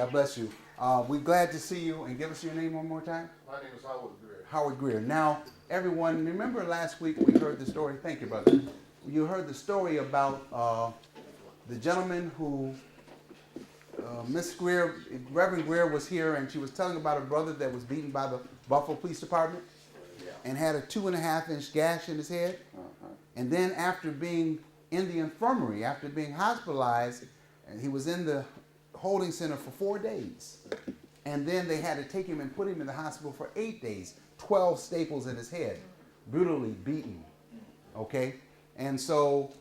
God bless you. We're glad to see you, and give us your name one more time. My name is Howard Greer. Howard Greer. Now, everyone, remember last week we heard the story. Thank you, brother. You heard the story about the gentleman who Miss Greer, Reverend Greer was here, and she was telling about a brother that was beaten by the Buffalo Police Department and had a 2.5-inch gash in his head. And then after being in the infirmary, after being hospitalized, and he was in the holding center for 4 days. And then they had to take him and put him in the hospital for 8 days, 12 staples in his head, brutally beaten. Okay? And so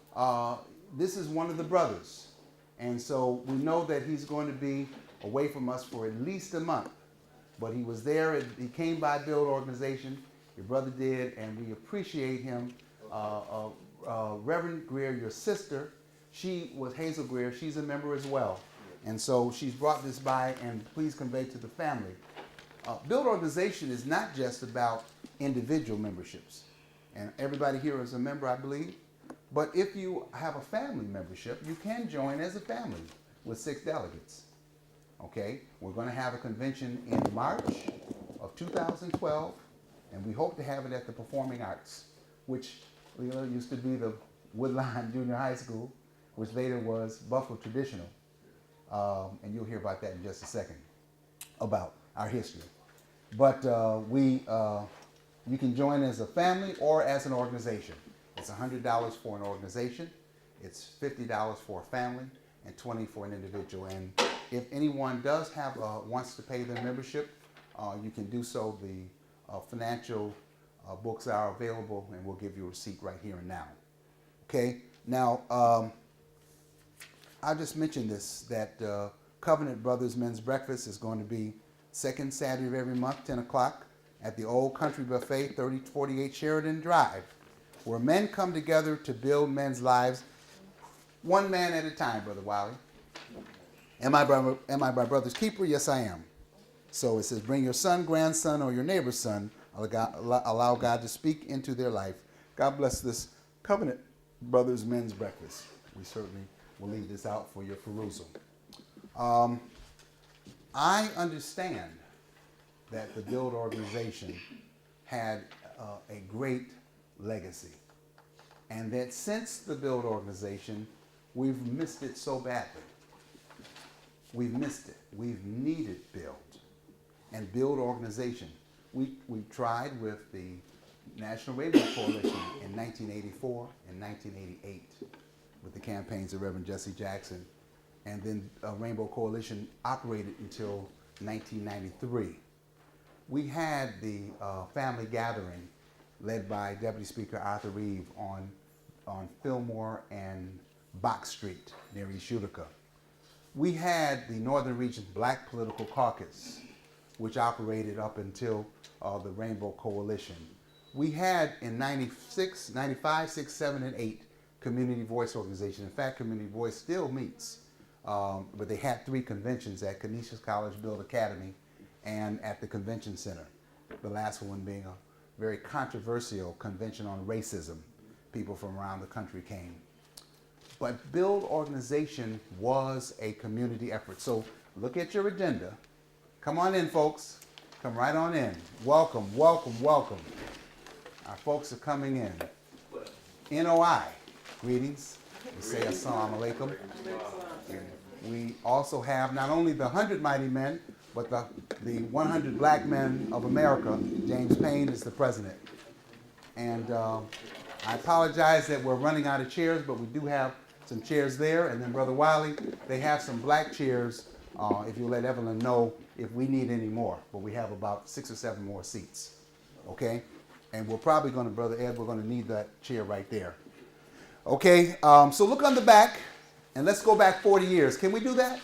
this is one of the brothers. And so we know that he's going to be away from us for at least a month. But he was there, he came by Build Organization, your brother did, and we appreciate him. Reverend Greer, your sister, she was Hazel Greer, she's a member as well. And so she's brought this by, and please convey to the family. Build Organization is not just about individual memberships. And everybody here is a member, I believe. But if you have a family membership, you can join as a family with 6 delegates. Okay? We're going to have a convention in March of 2012, and we hope to have it at the Performing Arts, which used to be the Woodline Junior High School, which later was Buffalo Traditional. And you'll hear about that in just a second, about our history. But you can join as a family or as an organization. It's $100 for an organization, it's $50 for a family, and $20 for an individual. And if anyone does have wants to pay their membership, you can do so. The financial books are available, and we'll give you a receipt right here and now. Okay. Now, I'll just mention this, that Covenant Brothers Men's Breakfast is going to be second Saturday of every month, 10 o'clock, at the Old Country Buffet, 3048 Sheridan Drive, where men come together to build men's lives, one man at a time, Brother Wiley. Am I my brother's keeper? Yes, I am. So it says, bring your son, grandson, or your neighbor's son. Allow God to speak into their life. God bless this Covenant Brothers Men's Breakfast. We certainly will leave this out for your perusal. I understand that the Build Organization had a great legacy, and that since the Build Organization, we've missed it so badly. We've missed it. We've needed Build and Build Organization. We tried with the National Rainbow Coalition in 1984 and 1988 with the campaigns of Reverend Jesse Jackson, and then Rainbow Coalition operated until 1993. We had the family gathering led by Deputy Speaker Arthur Reeve on Fillmore and Box Street near East Utica. We had the Northern Region Black Political Caucus, which operated up until the Rainbow Coalition. We had in 96, 95, 6, 7, and 8 Community Voice Organization. In fact, Community Voice still meets, but they had 3 conventions at Canisius College Build Academy and at the Convention Center, the last one being a very controversial convention on racism. People from around the country came. But Build Organization was a community effort. So look at your agenda. Come on in, folks. Come right on in. Welcome, welcome, welcome. Our folks are coming in. NOI, greetings. We say assalamu alaikum. We also have not only the 100 mighty men, but the 100 black men of America. James Payne is the president. And I apologize that we're running out of chairs, but we do have some chairs there. And then Brother Wiley, they have some black chairs, if you let Evelyn know if we need any more. But we have about 6 or 7 more seats, okay? And we're probably gonna, Brother Ed, we're gonna need that chair right there. Okay, so look on the back, and let's go back 40 years. Can we do that?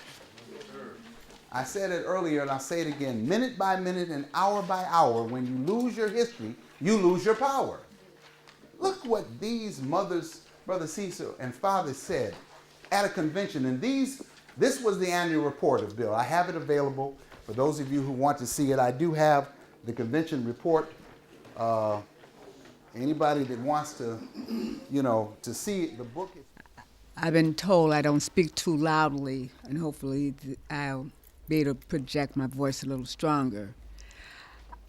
I said it earlier, and I'll say it again. Minute by minute and hour by hour, when you lose your history, you lose your power. Look what these mothers, Brother Cecil and Father said at a convention. And this was the annual report of Bill. I have it available for those of you who want to see it. I do have the convention report. Anybody that wants to, to see it, the book. I've been told I don't speak too loudly, and hopefully I'll be able to project my voice a little stronger.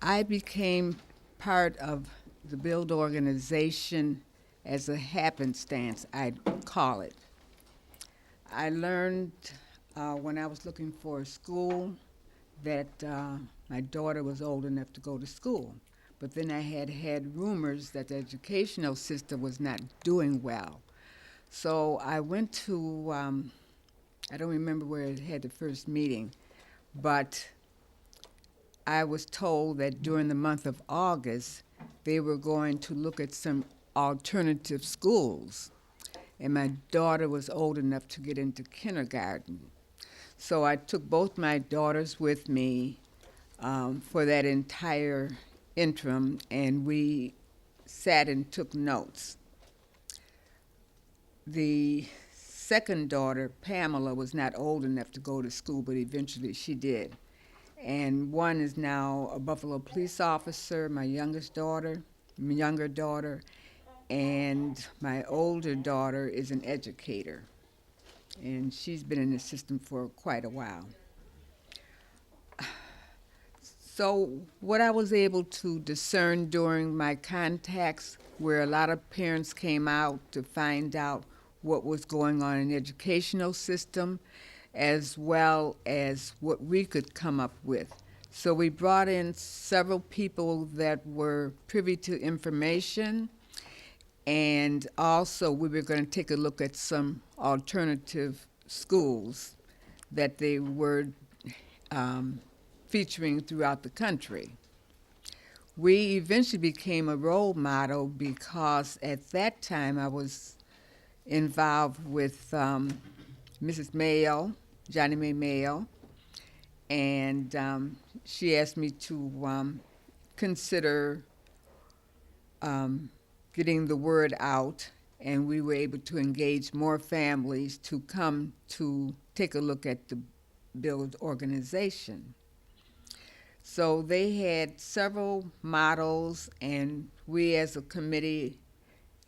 I became part of the Build organization as a happenstance, I'd call it. I learned when I was looking for a school that my daughter was old enough to go to school. But then I had rumors that the educational system was not doing well. So I went to, I don't remember where it had the first meeting, but I was told that during the month of August, they were going to look at some alternative schools. And my daughter was old enough to get into kindergarten. So I took both my daughters with me for that entire interim, and we sat and took notes. The second daughter, Pamela, was not old enough to go to school, but eventually she did. And one is now a Buffalo police officer, my younger daughter, and my older daughter is an educator. And she's been in the system for quite a while. So, what I was able to discern during my contacts, where a lot of parents came out to find out what was going on in the educational system, as well as what we could come up with. So, we brought in several people that were privy to information, and also we were going to take a look at some alternative schools that they were featuring throughout the country. We eventually became a role model because at that time I was involved with Mrs. Mayo, Johnny Mae Mayo, and she asked me to consider getting the word out, and we were able to engage more families to come to take a look at the Build organization. So they had several models, and we as a committee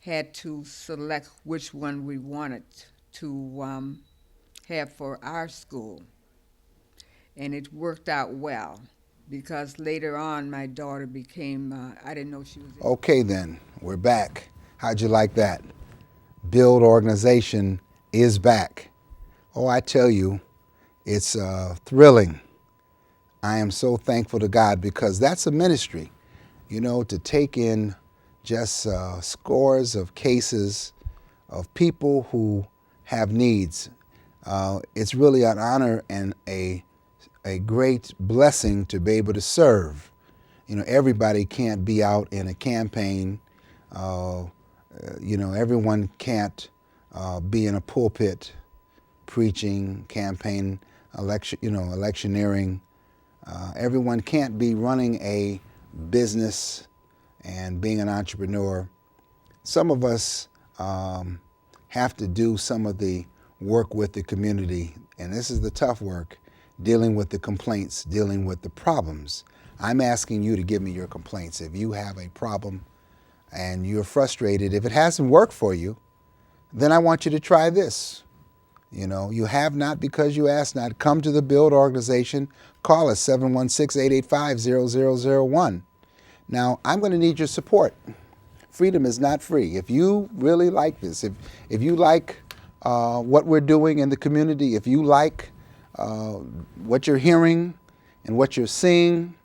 had to select which one we wanted to have for our school. And it worked out well because later on my daughter became, I didn't know she was. Okay, then, we're back. How'd you like that? Build organization is back. Oh, I tell you, it's thrilling. I am so thankful to God because that's a ministry, you know, to take in just scores of cases of people who have needs. It's really an honor and a great blessing to be able to serve. You know, everybody can't be out in a campaign. You know, everyone can't be in a pulpit preaching, campaign, electioneering. Everyone can't be running a business and being an entrepreneur. Some of us have to do some of the work with the community, and this is the tough work, dealing with the complaints, dealing with the problems. I'm asking you to give me your complaints. If you have a problem and you're frustrated, if it hasn't worked for you, then I want you to try this. You know, you have not because you ask not. Come to the Build organization. Call us 716-885-0001. Now, I'm going to need your support. Freedom is not free. If you really like this, if you like what we're doing in the community, if you like what you're hearing and what you're seeing,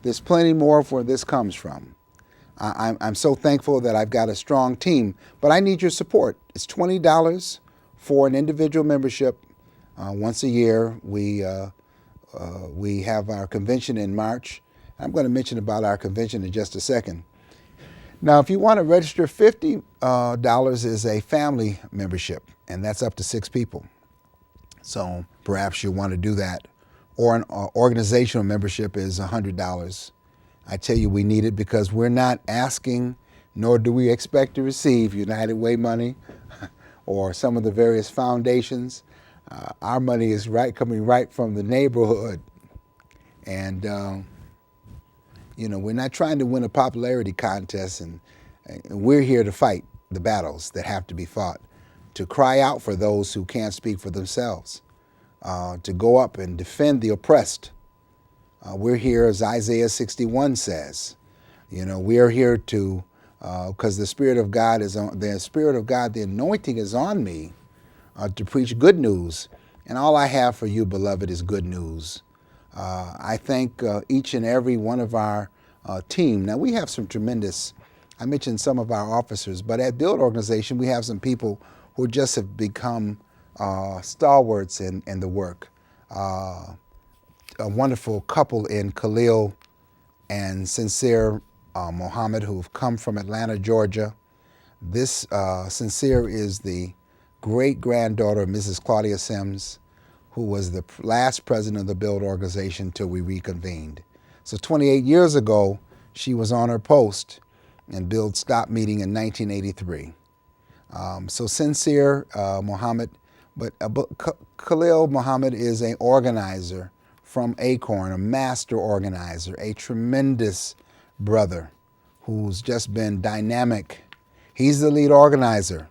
there's plenty more where this comes from. I'm so thankful that I've got a strong team, but I need your support. It's $20 for an individual membership. Once a year, we have our convention in March. I'm going to mention about our convention in just a second. Now, if you want to register, $50 is a family membership, and that's up to 6 people. So perhaps you want to do that. Or an organizational membership is $100. I tell you, we need it because we're not asking, nor do we expect to receive United Way money or some of the various foundations. Our money is coming right from the neighborhood. And, you know, we're not trying to win a popularity contest, and we're here to fight the battles that have to be fought, to cry out for those who can't speak for themselves. to go up and defend the oppressed. We're here, as Isaiah 61 says. We are here to, because the Spirit of God is on, the Spirit of God, the anointing is on me to preach good news. And all I have for you, beloved, is good news. I thank each and every one of our team. Now, we have some tremendous, I mentioned some of our officers, but at Build Organization, we have some people who just have become stalwarts in the work. A wonderful couple in Khalil and Sincere Mohammed, who have come from Atlanta, Georgia. This Sincere is the great-granddaughter of Mrs. Claudia Sims, who was the last president of the Build Organization till we reconvened. So 28 years ago, she was on her post, and Build stopped meeting in 1983. So Sincere Mohammed, but Khalil Mohammed is an organizer from Acorn, a master organizer, a tremendous brother who's just been dynamic. He's the lead organizer.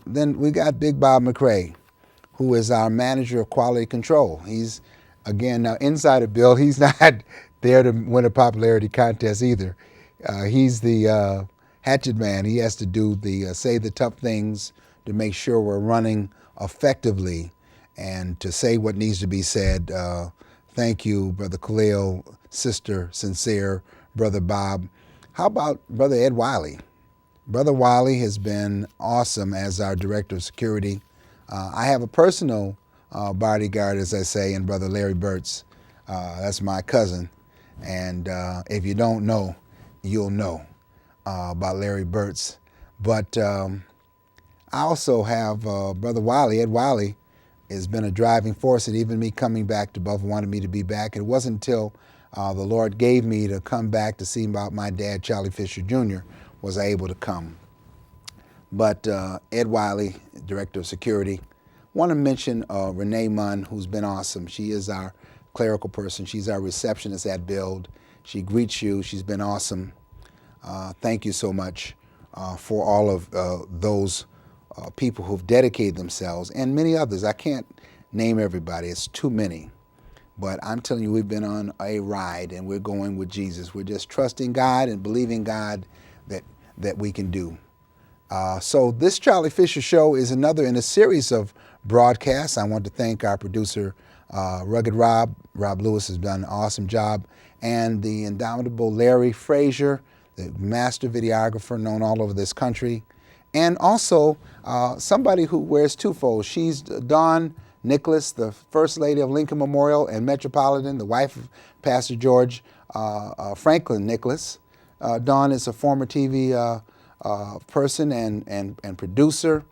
Then we got Big Bob McRae, who is our manager of quality control. He's, again, now inside of Build, he's not there to win a popularity contest either. He's the hatchet man. He has to do the say the tough things to make sure we're running effectively and to say what needs to be said. Thank you, Brother Khalil, Sister Sincere, Brother Bob. How about Brother Ed Wiley? Brother Wiley has been awesome as our Director of Security. I have a personal bodyguard, as I say, in Brother Larry Burtz. That's my cousin. And if you don't know, you'll know about Larry Burtz. But I also have Brother Wiley. Ed Wiley has been a driving force in even me coming back to Buffalo, wanted me to be back. It wasn't until the Lord gave me to come back to see about my dad, Charley Fisher Jr., was I able to come. But Ed Wiley, Director of Security. Want to mention Renee Munn, who's been awesome. She is our clerical person. She's our receptionist at Build. She greets you. She's been awesome. Thank you so much for all of those people who've dedicated themselves, and many others. I can't name everybody. It's too many. But I'm telling you, we've been on a ride, and we're going with Jesus. We're just trusting God and believing God that we can do. So this Charley Fisher Show is another in a series of broadcasts. I want to thank our producer, Rugged Rob. Rob Lewis has done an awesome job. And the indomitable Larry Frazier, the master videographer known all over this country. And also somebody who wears twofold. She's Dawn Nicholas, the First Lady of Lincoln Memorial and Metropolitan, the wife of Pastor George Franklin Nicholas. Dawn is a former TV person and producer.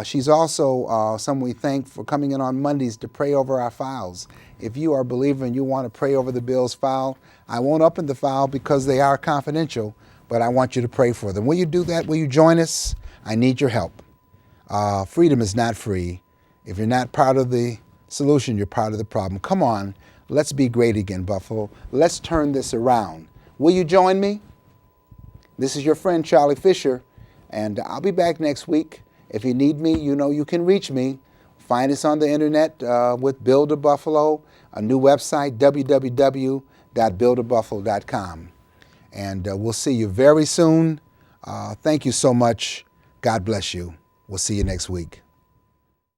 She's also someone we thank for coming in on Mondays to pray over our files. If you are a believer and you want to pray over the Bill's file, I won't open the file because they are confidential, but I want you to pray for them. Will you do that? Will you join us? I need your help. Freedom is not free. If you're not part of the solution, you're part of the problem. Come on, let's be great again, Buffalo. Let's turn this around. Will you join me? This is your friend, Charley Fisher, and I'll be back next week. If you need me, you know you can reach me. Find us on the internet with Build a Buffalo, a new website, www.buildabuffalo.com. And we'll see you very soon. Thank you so much. God bless you. We'll see you next week.